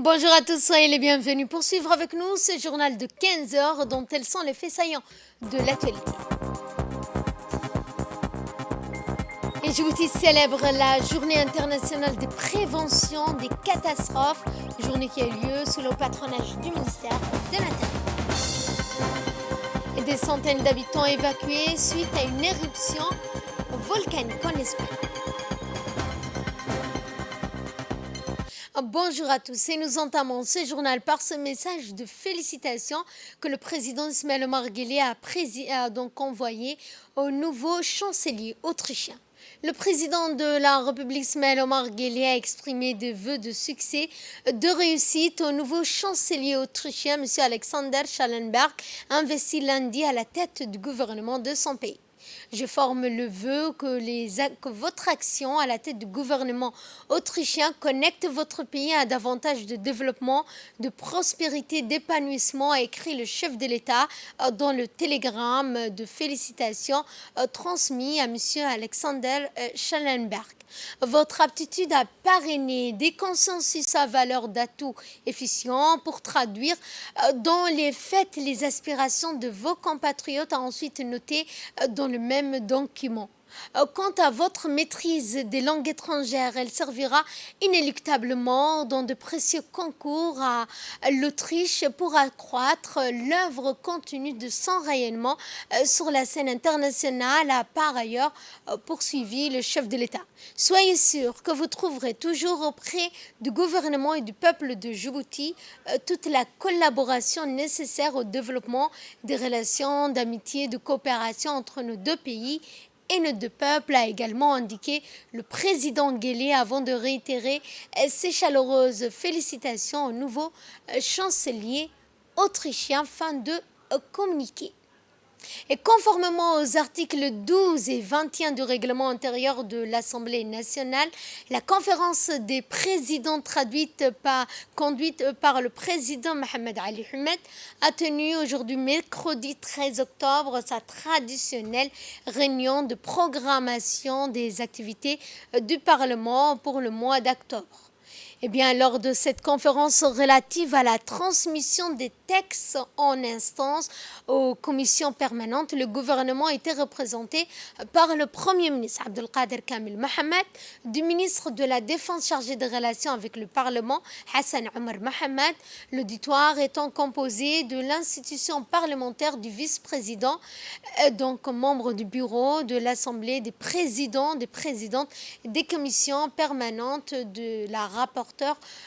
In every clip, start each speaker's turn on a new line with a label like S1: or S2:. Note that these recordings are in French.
S1: Bonjour à tous, soyez les bienvenus pour suivre avec nous ce journal de 15 heures dont tels sont les faits saillants de l'actualité. Et Djibouti célèbre la journée internationale de prévention des catastrophes, journée qui a eu lieu sous le patronage du ministère de l'Intérieur. Et des centaines d'habitants évacués suite à une éruption volcanique en Espagne. Bonjour à tous et nous entamons ce journal par ce message de félicitations que le président Ismaël Omar Guelleh a donc envoyé au nouveau chancelier autrichien. Le président de la République Ismaël Omar Guelleh a exprimé des vœux de succès, de réussite au nouveau chancelier autrichien, M. Alexander Schallenberg, investi lundi à la tête du gouvernement de son pays. Je forme le vœu que votre action à la tête du gouvernement autrichien connecte votre pays à davantage de développement, de prospérité, d'épanouissement, a écrit le chef de l'État dans le télégramme de félicitations transmis à M. Alexander Schallenberg. Votre aptitude à parrainer des consensus à valeur d'atout efficient pour traduire dans les faits les aspirations de vos compatriotes a ensuite noté dans le même document. Quant à votre maîtrise des langues étrangères, elle servira inéluctablement dans de précieux concours à l'Autriche pour accroître l'œuvre contenue de son rayonnement sur la scène internationale, a par ailleurs poursuivi le chef de l'État. Soyez sûr que vous trouverez toujours auprès du gouvernement et du peuple de Djibouti toute la collaboration nécessaire au développement des relations d'amitié et de coopération entre nos deux pays et nos deux peuples, a également indiqué le président Guelleh avant de réitérer ses chaleureuses félicitations au nouveau chancelier autrichien. Fin de communiqué. Et conformément aux articles 12 et 21 du règlement intérieur de l'Assemblée nationale, la conférence des présidents conduite par le président Mohamed Ali Ahmed a tenu aujourd'hui mercredi 13 octobre sa traditionnelle réunion de programmation des activités du Parlement pour le mois d'octobre. Lors de cette conférence relative à la transmission des textes en instance aux commissions permanentes, le gouvernement était représenté par le Premier ministre Abdelkader Kamil Mohamed, du ministre de la Défense chargé des relations avec le Parlement Hassan Omar Mohamed, l'auditoire étant composé de l'institution parlementaire du vice-président, donc membre du bureau de l'Assemblée, des présidents, des présidentes des commissions permanentes, de la rapporteure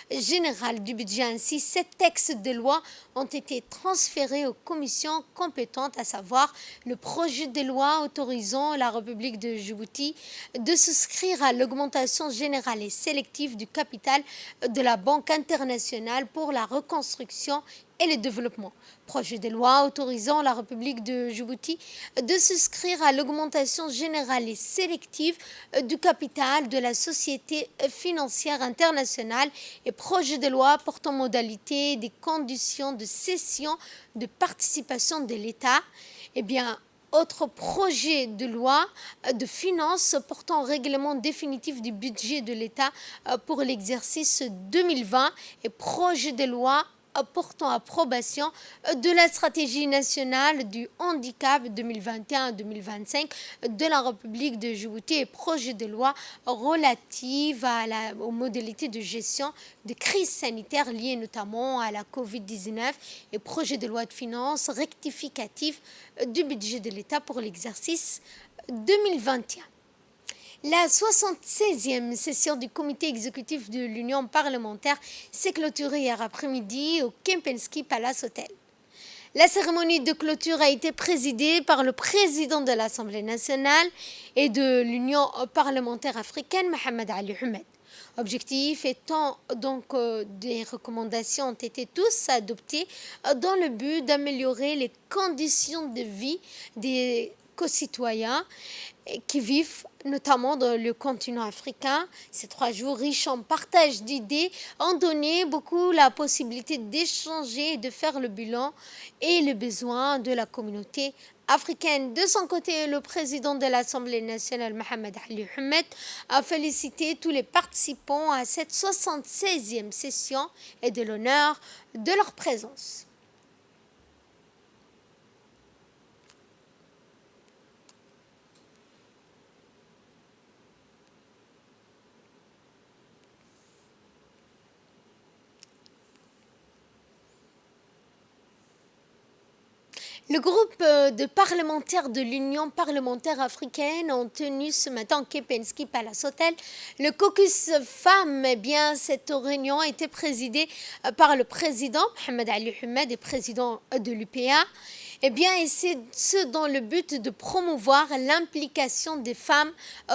S1: générale du budget. Ainsi, 7 textes de loi ont été transférés aux commissions compétentes, à savoir le projet de loi autorisant la République de Djibouti de souscrire à l'augmentation générale et sélective du capital de la Banque internationale pour la reconstruction et le développement. Projet de loi autorisant la République de Djibouti de souscrire à l'augmentation générale et sélective du capital de la Société financière internationale et projet de loi portant modalité des conditions de cession de participation de l'État. Autre projet de loi de finances portant règlement définitif du budget de l'État pour l'exercice 2020 et projet de loi portant approbation de la stratégie nationale du handicap 2021-2025 de la République de Djibouti et projet de loi relative aux modalités de gestion de crises sanitaires liées notamment à la Covid-19 et projet de loi de finances rectificatif du budget de l'État pour l'exercice 2021. La 76e session du comité exécutif de l'Union parlementaire s'est clôturée hier après-midi au Kempinski Palace Hotel. La cérémonie de clôture a été présidée par le président de l'Assemblée nationale et de l'Union parlementaire africaine, Mohamed Ali Ahmed. Objectif étant donc des recommandations ont été tous adoptées dans le but d'améliorer les conditions de vie des co-citoyens qui vivent notamment dans le continent africain. Ces 3 jours riches en partage d'idées ont donné beaucoup la possibilité d'échanger et de faire le bilan et les besoins de la communauté africaine. De son côté, le président de l'Assemblée nationale, Mohamed Ali Mohamed, a félicité tous les participants à cette 76e session et de l'honneur de leur présence. Le groupe de parlementaires de l'Union parlementaire africaine ont tenu ce matin au Kempinski Palace Hotel le caucus femmes. Eh bien, cette réunion a été présidée par le président Mohamed Ali Mohamed et président de l'UPA. Eh bien, et c'est ce dans le but de promouvoir l'implication des femmes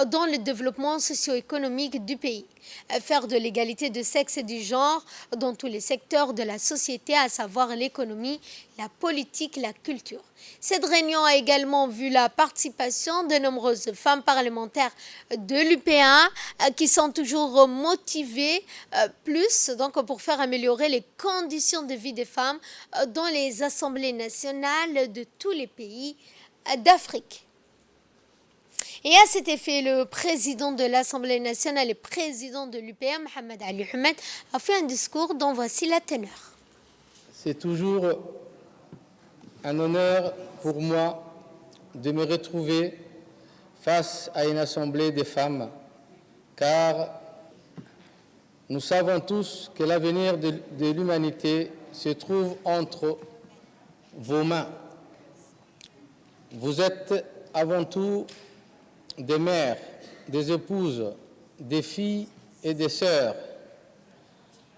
S1: dans le développement socio-économique du pays. Faire de l'égalité de sexe et du genre dans tous les secteurs de la société, à savoir l'économie, la politique, la culture. Cette réunion a également vu la participation de nombreuses femmes parlementaires de l'UPA qui sont toujours motivées plus donc pour faire améliorer les conditions de vie des femmes dans les assemblées nationales de tous les pays d'Afrique. Et à cet effet, le président de l'Assemblée nationale et président de l'UPA, Mohamed Ali Mohamed, a fait un discours dont voici la teneur.
S2: C'est toujours un honneur pour moi de me retrouver face à une assemblée de femmes, car nous savons tous que l'avenir de l'humanité se trouve entre vos mains. Vous êtes avant tout des mères, des épouses, des filles et des sœurs.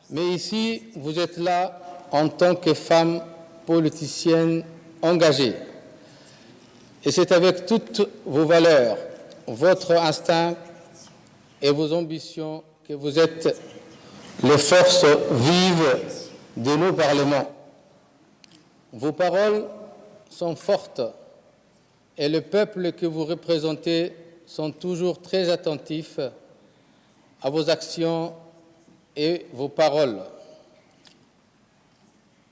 S2: Mais ici, vous êtes là en tant que femmes politiciennes engagées. Et c'est avec toutes vos valeurs, votre instinct et vos ambitions que vous êtes les forces vives de nos parlements. Vos paroles sont fortes et le peuple que vous représentez sont toujours très attentifs à vos actions et vos paroles.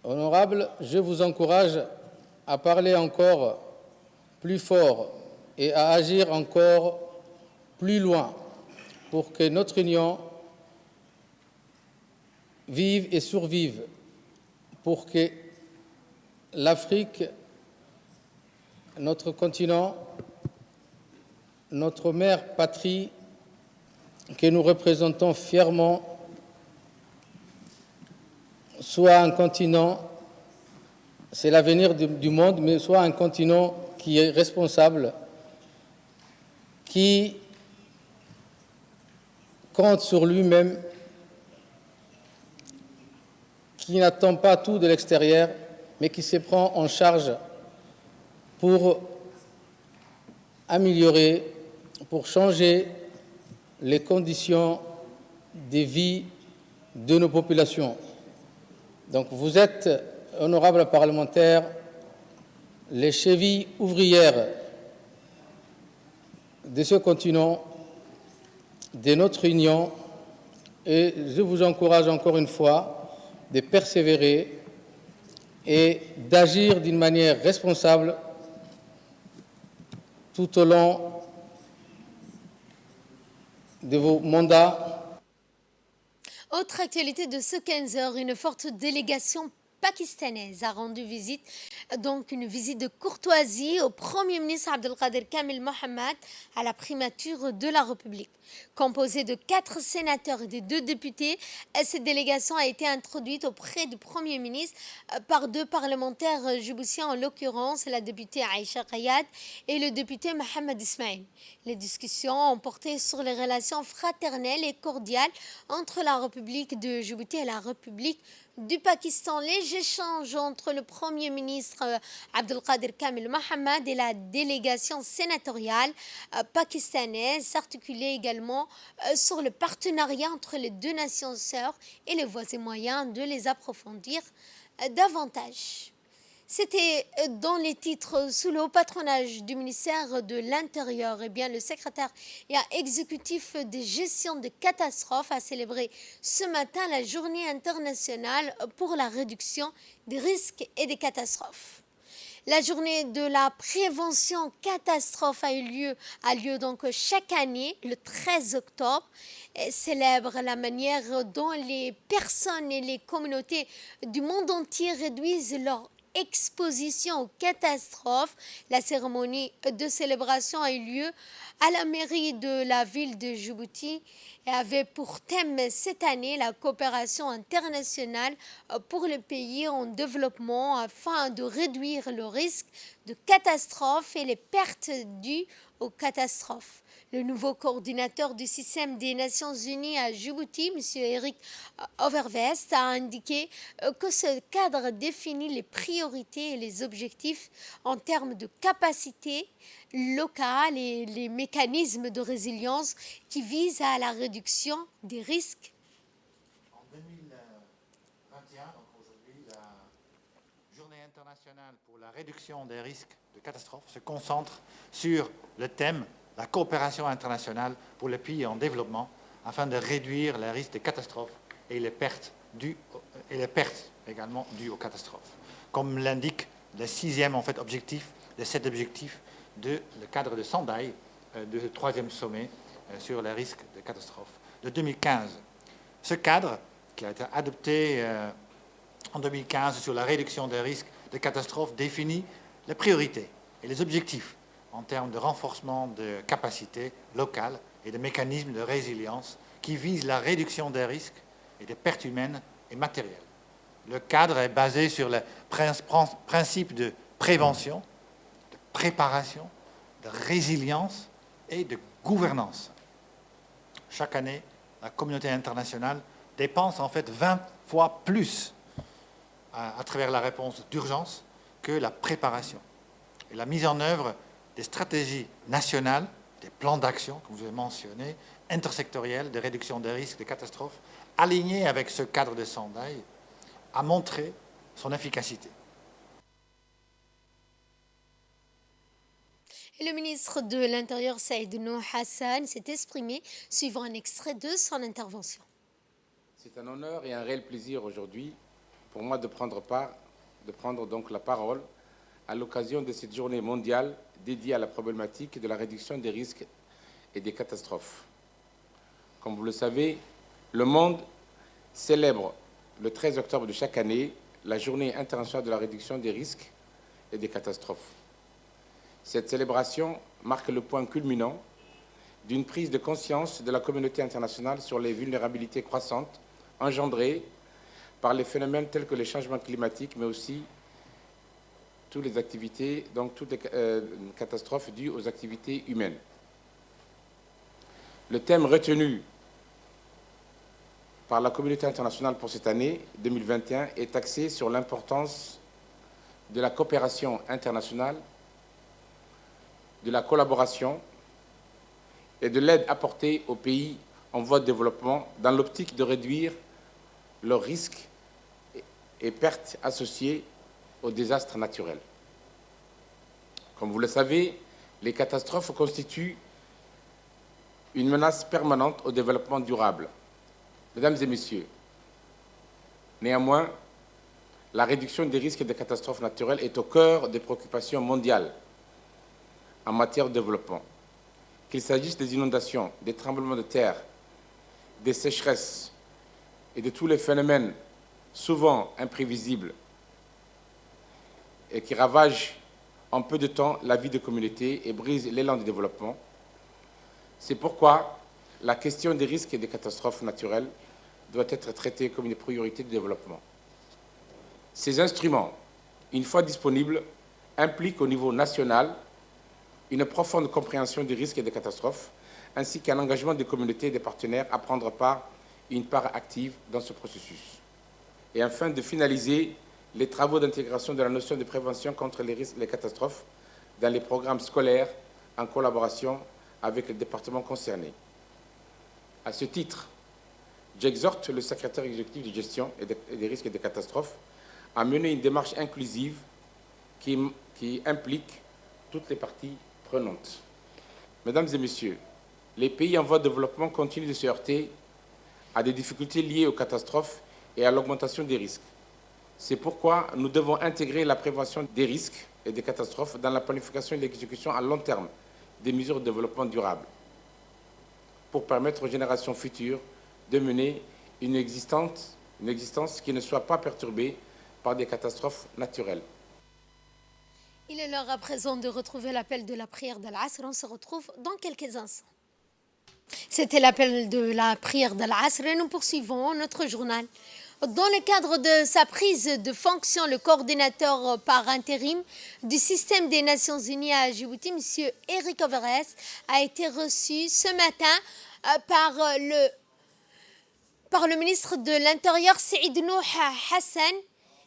S2: Honorables, je vous encourage à parler encore plus fort et à agir encore plus loin pour que notre union vive et survive, pour que l'Afrique, notre continent, notre mère patrie, que nous représentons fièrement, soit un continent, c'est l'avenir du monde, mais soit un continent qui est responsable, qui compte sur lui-même, qui n'attend pas tout de l'extérieur, mais qui se prend en charge pour améliorer, pour changer les conditions de vie de nos populations. Donc vous êtes, honorables parlementaires, les chevilles ouvrières de ce continent, de notre union, et je vous encourage encore une fois de persévérer et d'agir d'une manière responsable tout au long de vos mandats.
S1: Autre actualité de ce 15 heures, une forte délégation pakistanaise a rendu visite, donc une visite de courtoisie au Premier ministre Abdelkader Kamel Mohamed à la primature de la République. Composée de 4 sénateurs et de 2 députés, cette délégation a été introduite auprès du Premier ministre par 2 parlementaires djiboutiens, en l'occurrence la députée Aïcha Kayad et le député Mohamed Ismail. Les discussions ont porté sur les relations fraternelles et cordiales entre la République de Djibouti et la République du Pakistan. Les échanges entre le Premier ministre Abdelkader Kamel Mohamed et la délégation sénatoriale pakistanaise s'articulaient également sur le partenariat entre les 2 nations sœurs et les voies et moyens de les approfondir davantage. C'était dans les titres sous le haut patronage du ministère de l'Intérieur. Eh bien, le secrétaire exécutif de gestion de catastrophes a célébré ce matin la journée internationale pour la réduction des risques et des catastrophes. La journée de la prévention catastrophe a lieu donc chaque année, le 13 octobre, et célèbre la manière dont les personnes et les communautés du monde entier réduisent leur exposition aux catastrophes. La cérémonie de célébration a eu lieu à la mairie de la ville de Djibouti et avait pour thème cette année la coopération internationale pour les pays en développement afin de réduire le risque de catastrophes et les pertes dues aux catastrophes. Le nouveau coordinateur du système des Nations Unies à Djibouti, M. Eric Overvest, a indiqué que ce cadre définit les priorités et les objectifs en termes de capacité locale et les mécanismes de résilience qui visent à la réduction des risques.
S3: En 2021, donc aujourd'hui, la Journée internationale pour la réduction des risques de catastrophes se concentre sur le thème la coopération internationale pour les pays en développement afin de réduire les risques de catastrophes et les pertes également dues aux catastrophes. Comme l'indique le sixième objectif, les 7 objectifs du cadre de Sendai, du 3e sommet sur les risques de catastrophes de 2015. Ce cadre, qui a été adopté en 2015 sur la réduction des risques de catastrophes, définit les priorités et les objectifs en termes de renforcement de capacités locales et de mécanismes de résilience qui visent la réduction des risques et des pertes humaines et matérielles. Le cadre est basé sur les principes de prévention, de préparation, de résilience et de gouvernance. Chaque année, la communauté internationale dépense en fait 20 fois plus à travers la réponse d'urgence que la préparation. Et la mise en œuvre des stratégies nationales, des plans d'action que vous avez mentionnés, intersectoriels de réduction des risques de catastrophes, alignés avec ce cadre de Sendai, a montré son efficacité.
S1: Et le ministre de l'Intérieur, Saïd Nour Hassan, s'est exprimé suivant un extrait de son intervention.
S4: C'est un honneur et un réel plaisir aujourd'hui pour moi de prendre donc la parole à l'occasion de cette journée mondiale dédiée à la problématique de la réduction des risques et des catastrophes. Comme vous le savez, le monde célèbre le 13 octobre de chaque année la Journée internationale de la réduction des risques et des catastrophes. Cette célébration marque le point culminant d'une prise de conscience de la communauté internationale sur les vulnérabilités croissantes engendrées par les phénomènes tels que les changements climatiques, mais aussi toutes les activités, donc toutes les catastrophes dues aux activités humaines. Le thème retenu par la communauté internationale pour cette année 2021 est axé sur l'importance de la coopération internationale, de la collaboration et de l'aide apportée aux pays en voie de développement dans l'optique de réduire leurs risques et pertes associées aux désastres naturels. Comme vous le savez, les catastrophes constituent une menace permanente au développement durable. Mesdames et messieurs, néanmoins, la réduction des risques de catastrophes naturelles est au cœur des préoccupations mondiales en matière de développement. Qu'il s'agisse des inondations, des tremblements de terre, des sécheresses et de tous les phénomènes souvent imprévisibles et qui ravagent en peu de temps la vie des communautés et brisent l'élan du développement. C'est pourquoi la question des risques et des catastrophes naturelles doit être traitée comme une priorité du développement. Ces instruments, une fois disponibles, impliquent au niveau national une profonde compréhension des risques et des catastrophes, ainsi qu'un engagement des communautés et des partenaires à prendre une part active dans ce processus. Et afin de finaliser les travaux d'intégration de la notion de prévention contre les risques et les catastrophes dans les programmes scolaires en collaboration avec les départements concernés. À ce titre, j'exhorte le secrétaire exécutif de gestion et des risques et des catastrophes à mener une démarche inclusive qui implique toutes les parties prenantes. Mesdames et messieurs, les pays en voie de développement continuent de se heurter à des difficultés liées aux catastrophes et à l'augmentation des risques. C'est pourquoi nous devons intégrer la prévention des risques et des catastrophes dans la planification et l'exécution à long terme des mesures de développement durable pour permettre aux générations futures de mener une existence qui ne soit pas perturbée par des catastrophes naturelles.
S1: Il est l'heure à présent de retrouver l'appel de la prière d'Al-Asr. On se retrouve dans quelques instants. C'était l'appel de la prière d'Al-Asr et nous poursuivons notre journal. Dans le cadre de sa prise de fonction, le coordinateur par intérim du système des Nations Unies à Djibouti, M. Eric Overès, a été reçu ce matin par le ministre de l'Intérieur, Saïd Nouh Hassan.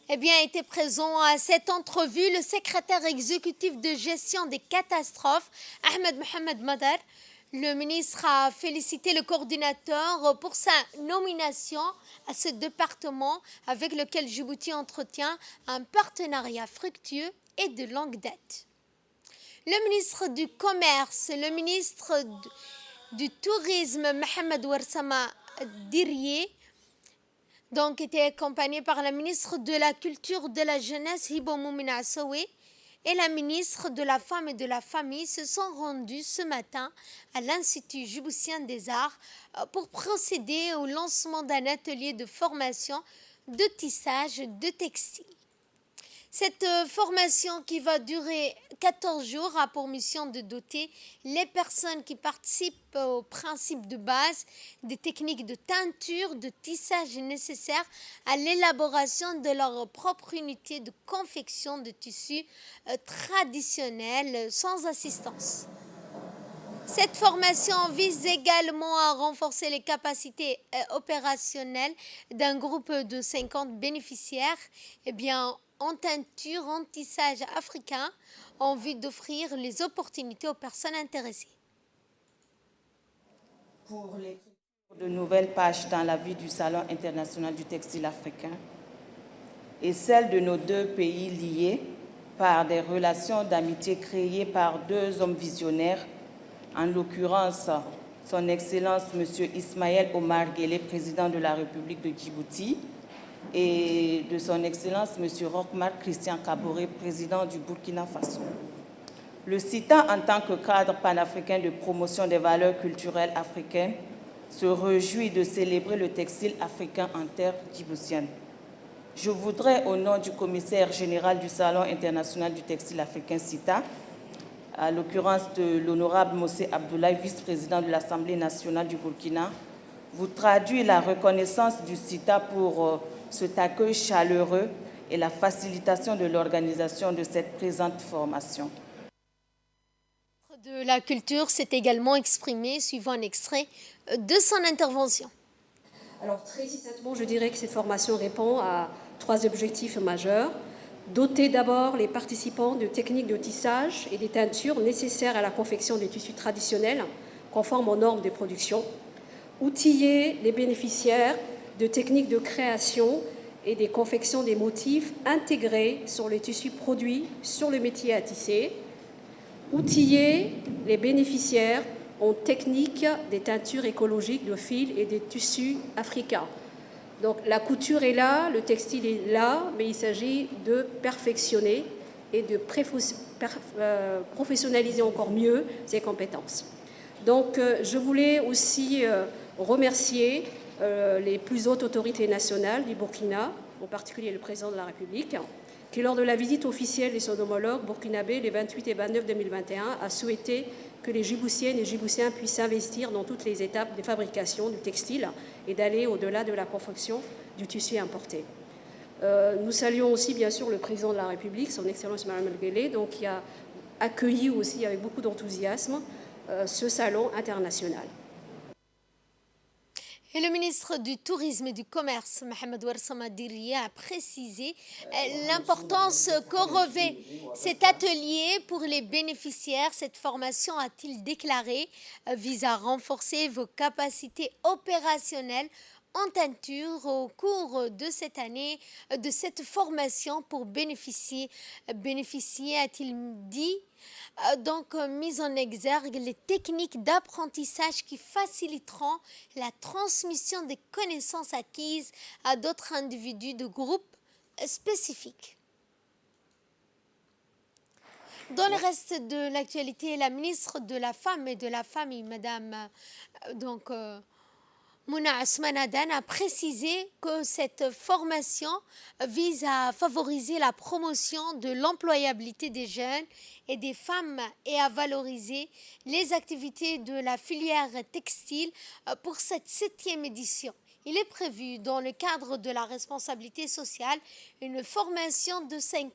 S1: Était présent à cette entrevue le secrétaire exécutif de gestion des catastrophes, Ahmed Mohamed Madar. Le ministre a félicité le coordinateur pour sa nomination à ce département avec lequel Djibouti entretient un partenariat fructueux et de longue date. Le ministre du Commerce, le ministre du Tourisme, Mohamed Ouarsama Dirié, était accompagné par la ministre de la Culture de la Jeunesse, Hibo Moumina Assaoué, et la ministre de la Femme et de la Famille se sont rendus ce matin à l'Institut djiboutien des Arts pour procéder au lancement d'un atelier de formation de tissage de textiles. Cette formation qui va durer 14 jours a pour mission de doter les personnes qui participent au principe de base des techniques de teinture, de tissage nécessaires à l'élaboration de leur propre unité de confection de tissus traditionnels sans assistance. Cette formation vise également à renforcer les capacités opérationnelles d'un groupe de 50 bénéficiaires en teinture, en tissage africain, en vue d'offrir les opportunités aux personnes intéressées.
S5: Pour l'écriture de nouvelles pages dans la vie du Salon international du textile africain et celle de nos deux pays liés par des relations d'amitié créées par deux hommes visionnaires, en l'occurrence son Excellence M. Ismaël Omar Guelleh, président de la République de Djibouti, et de son Excellence M. Roch-Marc Christian Kaboré, président du Burkina Faso. Le CITA, en tant que cadre panafricain de promotion des valeurs culturelles africaines, se réjouit de célébrer le textile africain en terre djiboutienne. Je voudrais, au nom du commissaire général du Salon international du textile africain CITA, à l'occurrence de l'honorable Mossé Abdoulaye, vice-président de l'Assemblée nationale du Burkina, vous traduire la reconnaissance du CITA pour cet accueil chaleureux et la facilitation de l'organisation de cette présente formation.
S1: De la culture s'est également exprimé, suivant un extrait de son intervention.
S6: Alors très succinctement, je dirais que cette formation répond à 3 objectifs majeurs. Doter d'abord les participants de techniques de tissage et des teintures nécessaires à la confection des tissus traditionnels conformes aux normes de production. Outiller les bénéficiaires de techniques de création et des confections des motifs intégrés sur les tissus produits sur le métier à tisser. Outiller les bénéficiaires en technique des teintures écologiques de fils et des tissus africains. Donc la couture est là, le textile est là, mais il s'agit de perfectionner et de professionnaliser encore mieux ses compétences. Donc je voulais aussi remercier les plus hautes autorités nationales du Burkina, en particulier le président de la République, qui lors de la visite officielle de son homologue burkinabé les 28 et 29 2021 a souhaité que les Djiboutiennes et Djiboutiens puissent investir dans toutes les étapes de fabrication du textile et d'aller au-delà de la confection du tissu importé. Nous saluons aussi bien sûr le président de la République, son Excellence Mme Guelleh, donc qui a accueilli aussi avec beaucoup d'enthousiasme ce salon international.
S1: Et le ministre du Tourisme et du Commerce, Mohamed Ouarsama Dirié, a précisé l'importance que revêt cet atelier pour les bénéficiaires. Cette formation, a-t-il déclaré, vise à renforcer vos capacités opérationnelles en teinture au cours de cette année, de cette formation pour bénéficier, a-t-il dit, mise en exergue les techniques d'apprentissage qui faciliteront la transmission des connaissances acquises à d'autres individus de groupes spécifiques. Dans le reste de l'actualité, la ministre de la Femme et de la Famille, Madame Mouna Ousmane Adan, a précisé que cette formation vise à favoriser la promotion de l'employabilité des jeunes et des femmes et à valoriser les activités de la filière textile pour cette 7e édition. Il est prévu, dans le cadre de la responsabilité sociale, une formation de 50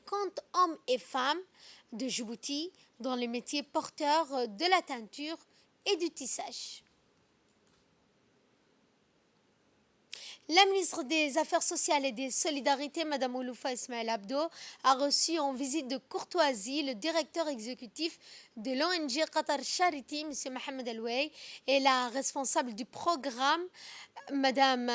S1: hommes et femmes de Djibouti dans les métiers porteurs de la teinture et du tissage. La ministre des Affaires sociales et des Solidarités, Mme Ouloufa Ismaël Abdo, a reçu en visite de courtoisie le directeur exécutif de l'ONG Qatar Charity, M. Mohamed Alouei, et la responsable du programme, Mme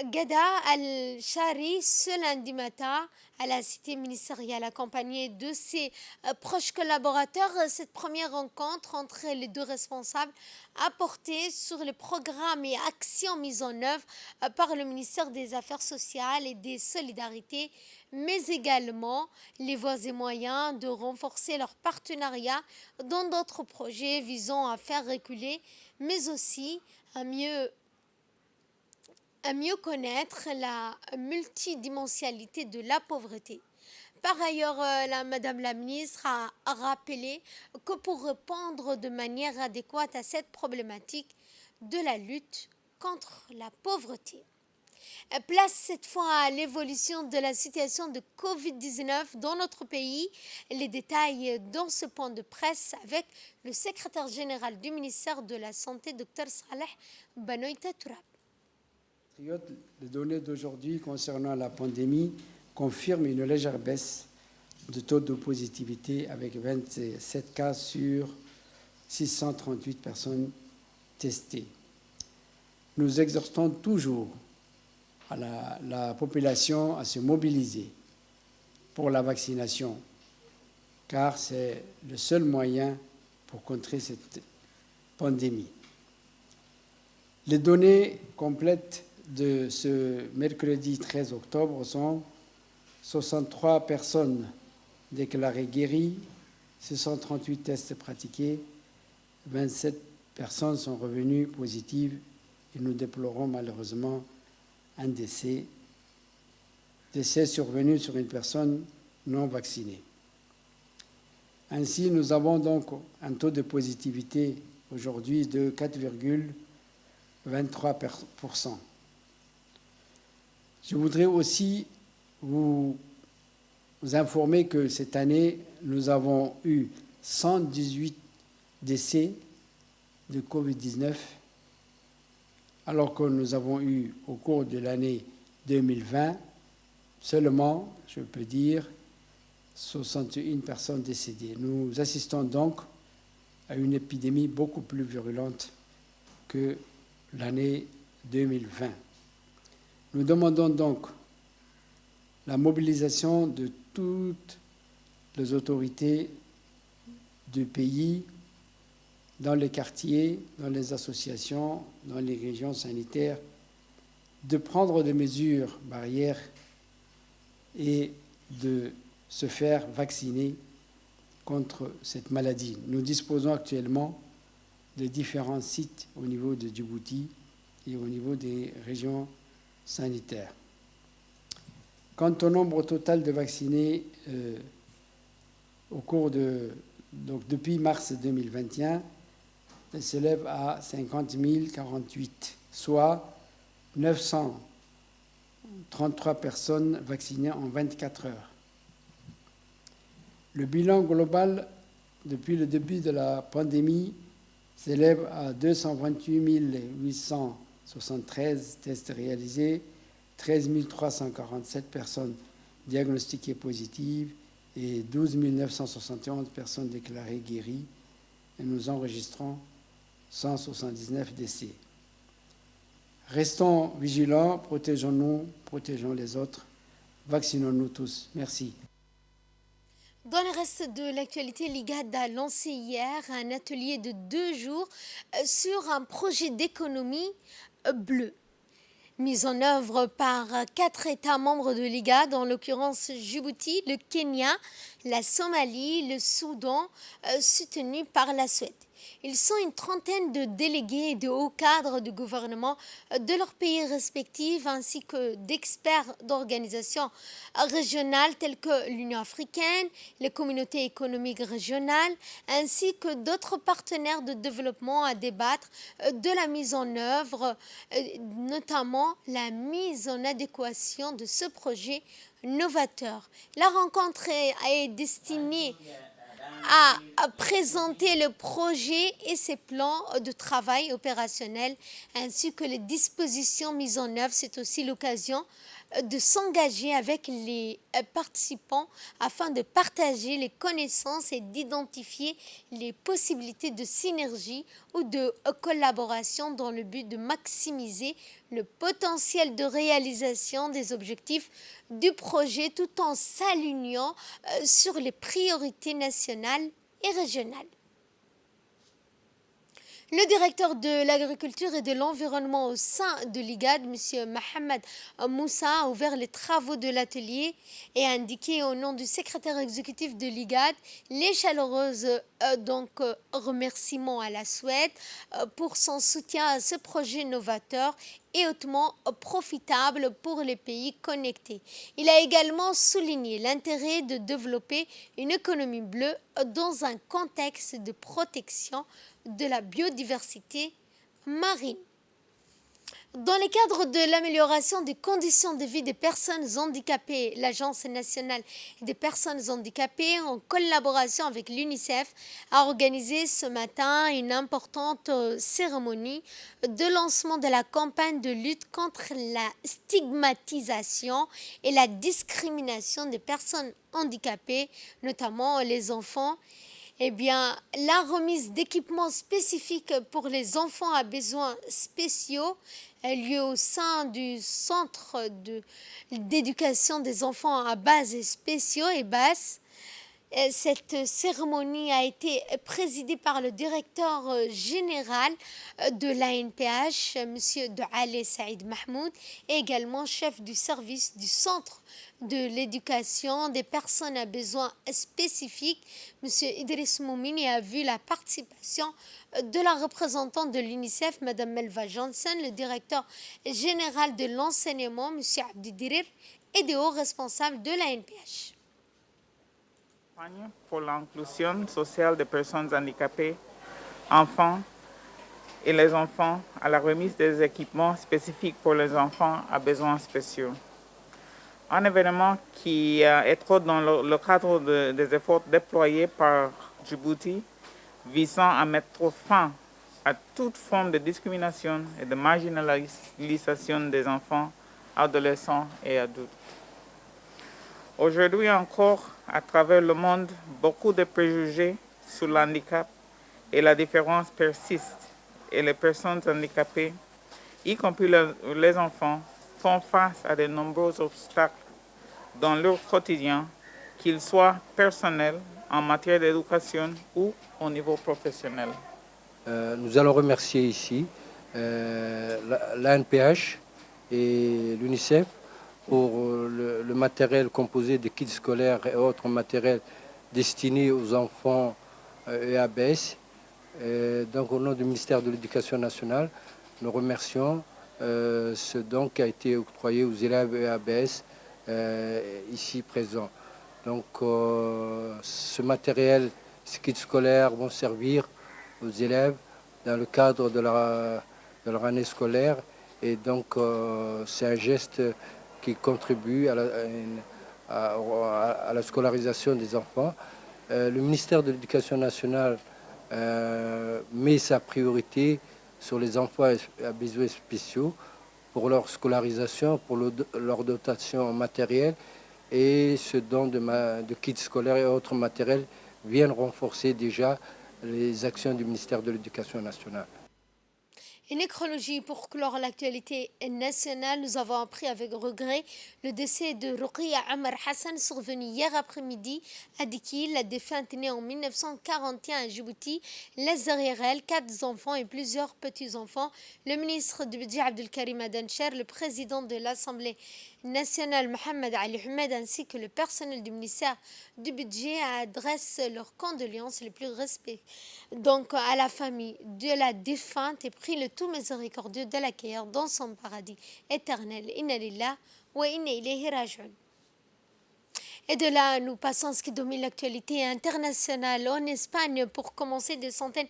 S1: Gada Al-Shari, ce lundi matin à la cité ministérielle, accompagnée de ses proches collaborateurs. Cette première rencontre entre les deux responsables a porté sur les programmes et actions mises en œuvre par le ministère des Affaires sociales et des Solidarités, mais également les voies et moyens de renforcer leur partenariat dans d'autres projets visant à faire reculer, mais aussi à mieux connaître la multidimensionnalité de la pauvreté. Par ailleurs, Madame la ministre a rappelé que pour répondre de manière adéquate à cette problématique de la lutte contre la pauvreté. Place cette fois à l'évolution de la situation de Covid-19 dans notre pays. Les détails dans ce point de presse avec le secrétaire général du ministère de la Santé, Dr Saleh Banoïta Tourab.
S7: Les données d'aujourd'hui concernant la pandémie confirment une légère baisse de taux de positivité avec 27 cas sur 638 personnes testées. Nous exhortons toujours à la population à se mobiliser pour la vaccination, car c'est le seul moyen pour contrer cette pandémie. Les données complètes de ce mercredi 13 octobre sont 63 personnes déclarées guéries, 638 tests pratiqués, 27 personnes sont revenues positives et nous déplorons malheureusement un décès survenu sur une personne non vaccinée. Ainsi, nous avons donc un taux de positivité aujourd'hui de 4,23%. Je voudrais aussi vous informer que cette année, nous avons eu 118 décès de Covid-19, alors que nous avons eu au cours de l'année 2020 seulement, je peux dire, 61 personnes décédées. Nous assistons donc à une épidémie beaucoup plus virulente que l'année 2020. Nous demandons donc la mobilisation de toutes les autorités du pays, dans les quartiers, dans les associations, dans les régions sanitaires, de prendre des mesures barrières et de se faire vacciner contre cette maladie. Nous disposons actuellement de différents sites au niveau de Djibouti et au niveau des régions sanitaires. Quant au nombre total de vaccinés au cours donc depuis mars 2021, il s'élève à 50 048, soit 933 personnes vaccinées en 24 heures. Le bilan global depuis le début de la pandémie s'élève à 228 873 tests réalisés, 13 347 personnes diagnostiquées positives et 12 971 personnes déclarées guéries. Et nous enregistrons 179 décès. Restons vigilants, protégeons-nous, protégeons les autres, vaccinons-nous tous. Merci.
S1: Dans le reste de l'actualité, l'IGAD a lancé hier un atelier de 2 jours sur un projet d'économie bleue. Mise en œuvre par 4 États membres de l'IGAD, en l'occurrence Djibouti, le Kenya, la Somalie, le Soudan, soutenus par la Suède. Ils sont une trentaine de délégués et de hauts cadres du gouvernement de leurs pays respectifs ainsi que d'experts d'organisations régionales telles que l'Union africaine, les communautés économiques régionales ainsi que d'autres partenaires de développement à débattre de la mise en œuvre, notamment la mise en adéquation de ce projet novateur. La rencontre est destinée à présenter le projet et ses plans de travail opérationnels ainsi que les dispositions mises en œuvre. C'est aussi l'occasion de s'engager avec les participants afin de partager les connaissances et d'identifier les possibilités de synergie ou de collaboration dans le but de maximiser le potentiel de réalisation des objectifs du projet tout en s'alignant sur les priorités nationales et régionales. Le directeur de l'agriculture et de l'environnement au sein de l'IGAD, M. Mohamed Moussa, a ouvert les travaux de l'atelier et a indiqué au nom du secrétaire exécutif de l'IGAD les chaleureuses remerciements à la Suède pour son soutien à ce projet novateur et hautement profitable pour les pays connectés. Il a également souligné l'intérêt de développer une économie bleue dans un contexte de protection de la biodiversité marine. Dans le cadre de l'amélioration des conditions de vie des personnes handicapées, l'Agence nationale des personnes handicapées, en collaboration avec l'UNICEF, a organisé ce matin une importante cérémonie de lancement de la campagne de lutte contre la stigmatisation et la discrimination des personnes handicapées, notamment les enfants. La remise d'équipements spécifiques pour les enfants à besoins spéciaux a lieu au sein du Centre d'éducation des enfants à base spéciaux et basses. Cette cérémonie a été présidée par le directeur général de l'ANPH, M. Douale Saïd Mahmoud, et également chef du service du Centre de l'éducation des personnes à besoins spécifiques. M. Idriss Moumini a vu la participation de la représentante de l'UNICEF, Mme Melva Johnson, le directeur général de l'enseignement, M. Abdi Dirir, et des hauts responsables de l'ANPH.
S8: Pour l'inclusion sociale des personnes handicapées, enfants et les enfants à la remise des équipements spécifiques pour les enfants à besoins spéciaux. Un événement qui est trop dans le cadre des efforts déployés par Djibouti visant à mettre fin à toute forme de discrimination et de marginalisation des enfants, adolescents et adultes. Aujourd'hui encore, à travers le monde, beaucoup de préjugés sur l'handicap et la différence persistent et les personnes handicapées, y compris les enfants, font face à de nombreux obstacles dans leur quotidien, qu'ils soient personnels, en matière d'éducation ou au niveau professionnel.
S9: Nous allons remercier ici l'ANPH et l'UNICEF pour le matériel composé de kits scolaires et autres matériels destinés aux enfants EABS. Donc au nom du ministère de l'Éducation nationale, nous remercions ce don qui a été octroyé aux élèves EABS ici présents. Donc ce matériel, ces kits scolaires vont servir aux élèves dans le cadre de leur année scolaire et donc c'est un geste qui contribue à la scolarisation des enfants. Le ministère de l'Éducation nationale met sa priorité sur les enfants à besoins spéciaux pour leur scolarisation, pour leur dotation en matériel, et ce don de kits scolaires et autres matériels viennent renforcer déjà les actions du ministère de l'Éducation nationale.
S1: Et nécrologie, pour clore l'actualité nationale, nous avons appris avec regret le décès de Ruqiyya Amar Hassan, survenu hier après-midi à Dikil. La défunte née en 1941 à Djibouti laisse derrière elle 4 enfants et plusieurs petits-enfants. Le ministre du Budget Abdelkarim Adancher, le président de l'Assemblée nationale Mohamed Ali Hamed ainsi que le personnel du ministère du Budget adressent leurs condoléances les plus respect donc à la famille de la défunte et prie le tout miséricordieux de l'accueillir dans son paradis éternel. Inna lillah wa inna ilayhi raji'un. Et de là, nous passons à ce qui domine l'actualité internationale. En Espagne, pour commencer, des centaines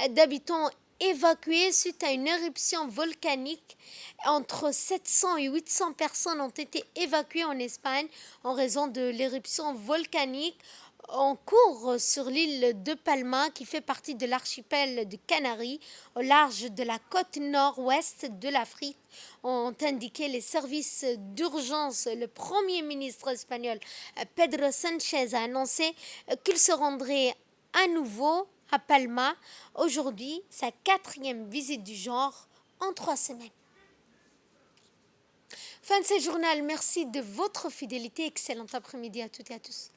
S1: d'habitants évacués suite à une éruption volcanique. Entre 700 et 800 personnes ont été évacuées en Espagne en raison de l'éruption volcanique en cours sur l'île de Palma qui fait partie de l'archipel de Canaries au large de la côte nord-ouest de l'Afrique, ont indiqué les services d'urgence. Le Premier ministre espagnol Pedro Sánchez a annoncé qu'il se rendrait à nouveau à Palma aujourd'hui, sa 4e visite du genre en 3 semaines. Fin de ce journal, merci de votre fidélité. Excellent après-midi à toutes et à tous.